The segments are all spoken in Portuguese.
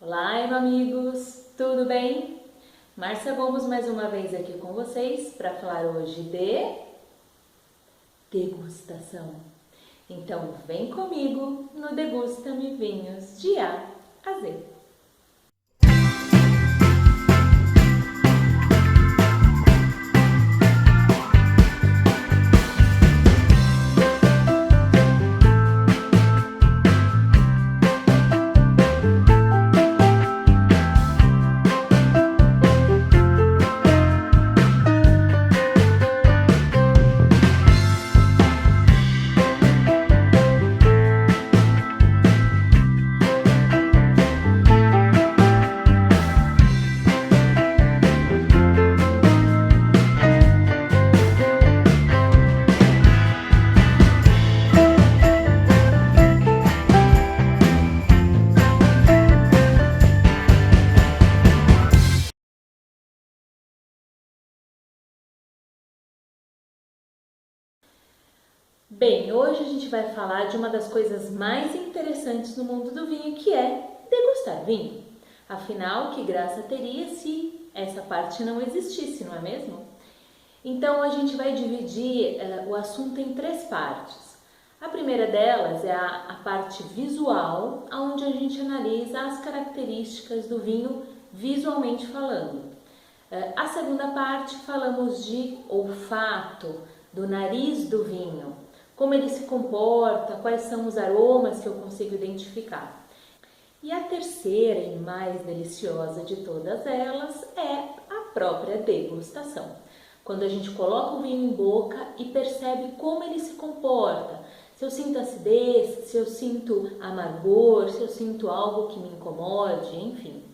Olá, amigos! Tudo bem? Márcia Gomes mais uma vez aqui com vocês para falar hoje de degustação. Então, vem comigo no Degusta-me Vinhos de A a Z. Bem, hoje a gente vai falar de uma das coisas mais interessantes no mundo do vinho, que é degustar vinho. Afinal, que graça teria se essa parte não existisse, não é mesmo? Então, a gente vai dividir o assunto em três partes. A primeira delas é a parte visual, onde a gente analisa as características do vinho visualmente falando. A segunda parte falamos de olfato, do nariz do vinho, como ele se comporta, quais são os aromas que eu consigo identificar. E a terceira e mais deliciosa de todas elas é a própria degustação. Quando a gente coloca o vinho em boca e percebe como ele se comporta. Se eu sinto acidez, se eu sinto amargor, se eu sinto algo que me incomode, enfim.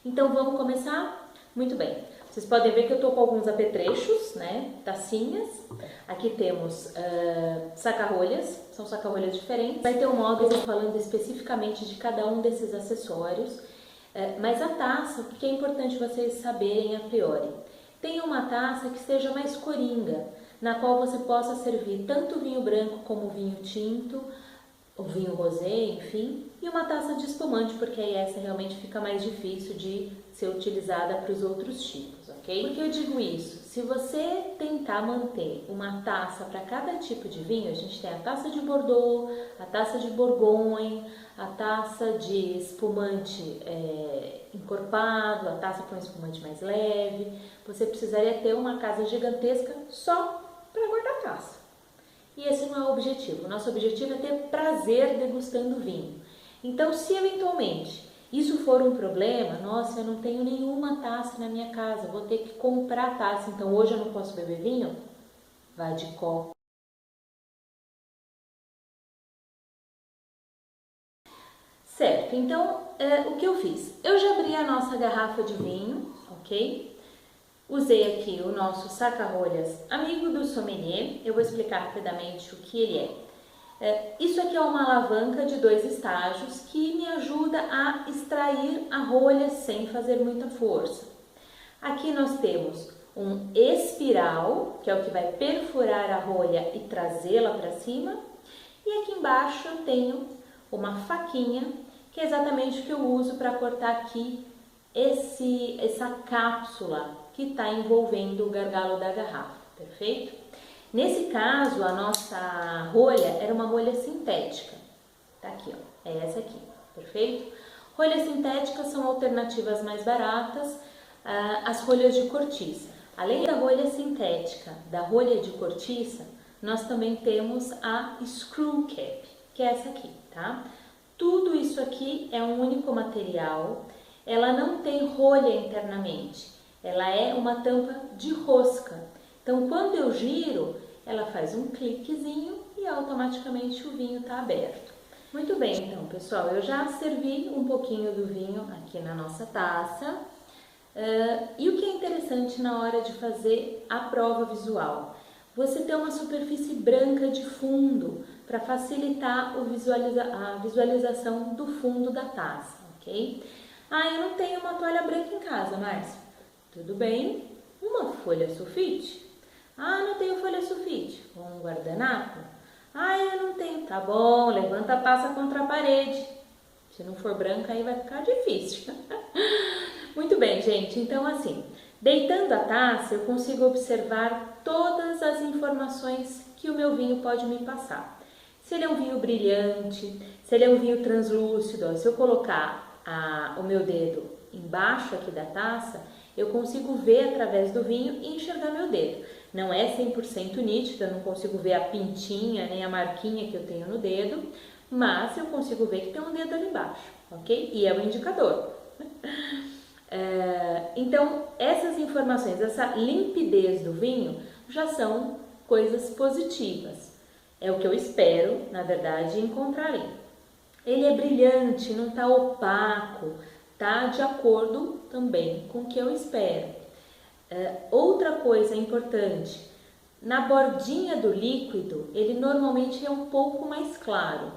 Então vamos começar? Muito bem. Vocês podem ver que eu estou com alguns apetrechos, né? Tacinhas. Aqui temos saca-rolhas, são saca-rolhas diferentes. Vai ter um módulo falando especificamente de cada um desses acessórios. Mas a taça, o que é importante vocês saberem a priori? Tenha uma taça que seja mais coringa, na qual você possa servir tanto vinho branco como vinho tinto, o vinho rosé, enfim, e uma taça de espumante, porque aí essa realmente fica mais difícil de ser utilizada para os outros tipos, ok? Por que eu digo isso? Se você tentar manter uma taça para cada tipo de vinho, a gente tem a taça de Bordeaux, a taça de Bourgogne, a taça de espumante encorpado, a taça para um espumante mais leve, você precisaria ter uma casa gigantesca só para guardar a taça. E esse não é o objetivo. O nosso objetivo é ter prazer degustando vinho. Então, se eventualmente isso for um problema, nossa, eu não tenho nenhuma taça na minha casa, vou ter que comprar taça, então hoje eu não posso beber vinho? Vá de copo. Certo, então o que eu fiz? Eu já abri a nossa garrafa de vinho, ok? Usei aqui o nosso saca-rolhas amigo do sommelier. Eu vou explicar rapidamente o que ele é. Isso aqui é uma alavanca de 2 estágios que me ajuda a extrair a rolha sem fazer muita força. Aqui nós temos um espiral, que é o que vai perfurar a rolha e trazê-la para cima. E aqui embaixo eu tenho uma faquinha, que é exatamente o que eu uso para cortar aqui essa cápsula que está envolvendo o gargalo da garrafa, perfeito? Nesse caso, a nossa rolha era uma rolha sintética, tá aqui, ó, é essa aqui, perfeito? Rolhas sintéticas são alternativas mais baratas às rolhas de cortiça. Além da rolha sintética, da rolha de cortiça, nós também temos a screw cap, que é essa aqui, tá? Tudo isso aqui é um único material, ela não tem rolha internamente, ela é uma tampa de rosca. Então, quando eu giro, ela faz um cliquezinho e automaticamente o vinho está aberto. Muito bem, então, pessoal, eu já servi um pouquinho do vinho aqui na nossa taça. E o que é interessante na hora de fazer a prova visual? Você ter uma superfície branca de fundo para facilitar a visualização do fundo da taça, ok? Ah, eu não tenho uma toalha branca em casa, Márcia. Tudo bem. Uma folha sulfite? Ah, não tenho folha sulfite. Um guardanapo? Ah, eu não tenho. Tá bom, levanta a taça contra a parede. Se não for branca, aí vai ficar difícil. Muito bem, gente. Então, assim, deitando a taça, eu consigo observar todas as informações que o meu vinho pode me passar. Se ele é um vinho brilhante, se ele é um vinho translúcido, ó, se eu colocar o meu dedo embaixo aqui da taça, eu consigo ver através do vinho e enxergar meu dedo. Não é 100% nítido, eu não consigo ver a pintinha nem a marquinha que eu tenho no dedo, mas eu consigo ver que tem um dedo ali embaixo, ok? E é o indicador. Então, essas informações, essa limpidez do vinho já são coisas positivas. É o que eu espero, na verdade, encontrar ali. Ele é brilhante, não está opaco, está de acordo também com o que eu espero. Outra coisa importante, na bordinha do líquido, ele normalmente é um pouco mais claro.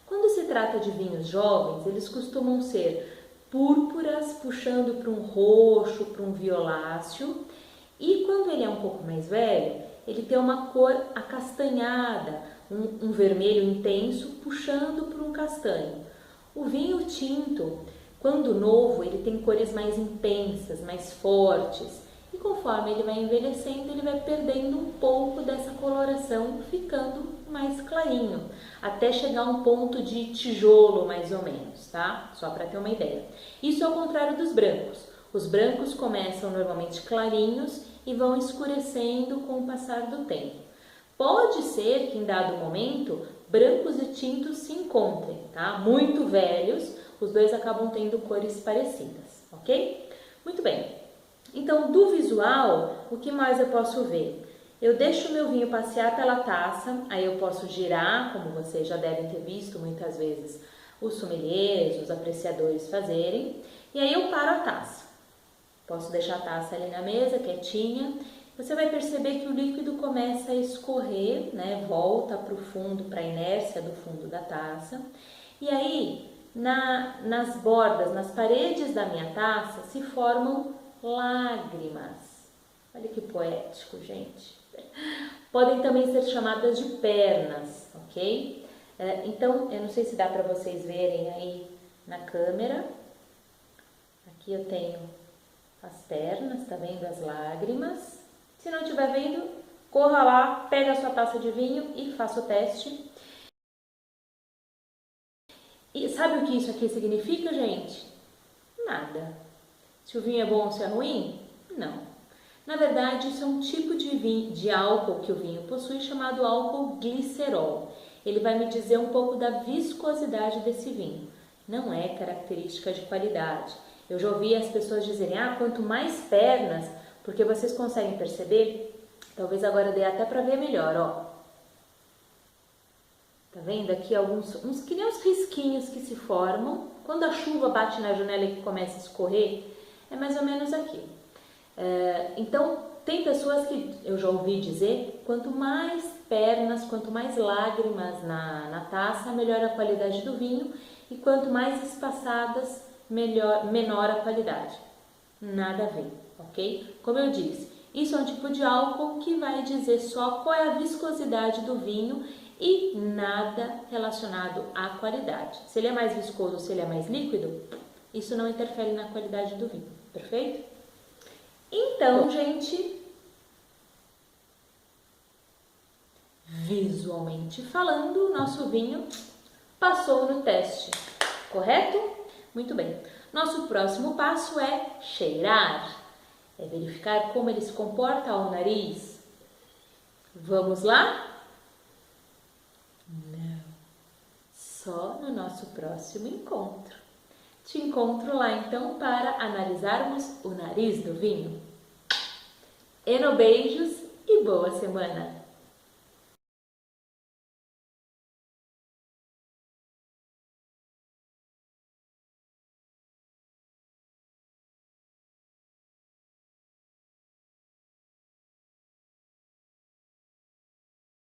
Quando se trata de vinhos jovens, eles costumam ser púrpuras, puxando para um roxo, para um violáceo. E quando ele é um pouco mais velho, ele tem uma cor acastanhada, um vermelho intenso, puxando para um castanho. O vinho tinto, quando novo, ele tem cores mais intensas, mais fortes. E conforme ele vai envelhecendo, ele vai perdendo um pouco dessa coloração, ficando mais clarinho, até chegar a um ponto de tijolo, mais ou menos, tá? Só para ter uma ideia. Isso é ao contrário dos brancos. Os brancos começam normalmente clarinhos e vão escurecendo com o passar do tempo. Pode ser que em dado momento, brancos e tintos se encontrem, tá? Muito velhos, os dois acabam tendo cores parecidas, ok? Muito bem. Então, do visual, o que mais eu posso ver? Eu deixo o meu vinho passear pela taça, aí eu posso girar, como vocês já devem ter visto muitas vezes os sommeliers, os apreciadores fazerem, e aí eu paro a taça. Posso deixar a taça ali na mesa, quietinha. Você vai perceber que o líquido começa a escorrer, né? Volta para o fundo, para a inércia do fundo da taça. E aí, nas bordas, nas paredes da minha taça, se formam lágrimas. Olha que poético, gente. Podem também ser chamadas de pernas, ok? Então, eu não sei se dá para vocês verem aí na câmera. Aqui eu tenho as pernas, tá vendo as lágrimas? Se não estiver vendo, corra lá, pega a sua taça de vinho e faça o teste. E sabe o que isso aqui significa, gente? Nada. Se o vinho é bom ou se é ruim? Não. Na verdade, isso é um tipo de álcool que o vinho possui chamado álcool glicerol. Ele vai me dizer um pouco da viscosidade desse vinho. Não é característica de qualidade. Eu já ouvi as pessoas dizerem, quanto mais pernas, porque vocês conseguem perceber, talvez agora dê até para ver melhor, ó. Tá vendo aqui que nem uns risquinhos que se formam, quando a chuva bate na janela e começa a escorrer, é mais ou menos aqui. Então, tem pessoas que eu já ouvi dizer, quanto mais pernas, quanto mais lágrimas na taça, melhor a qualidade do vinho, e quanto mais espaçadas, menor a qualidade. Nada a ver, ok? Como eu disse, isso é um tipo de álcool que vai dizer só qual é a viscosidade do vinho e nada relacionado à qualidade. Se ele é mais viscoso ou se ele é mais líquido, isso não interfere na qualidade do vinho, perfeito? Então, gente, visualmente falando, o nosso vinho passou no teste, correto? Muito bem. Nosso próximo passo é cheirar, é verificar como ele se comporta ao nariz. Vamos lá? Não. Só no nosso próximo encontro. Te encontro lá então para analisarmos o nariz do vinho. Enobeijos e boa semana!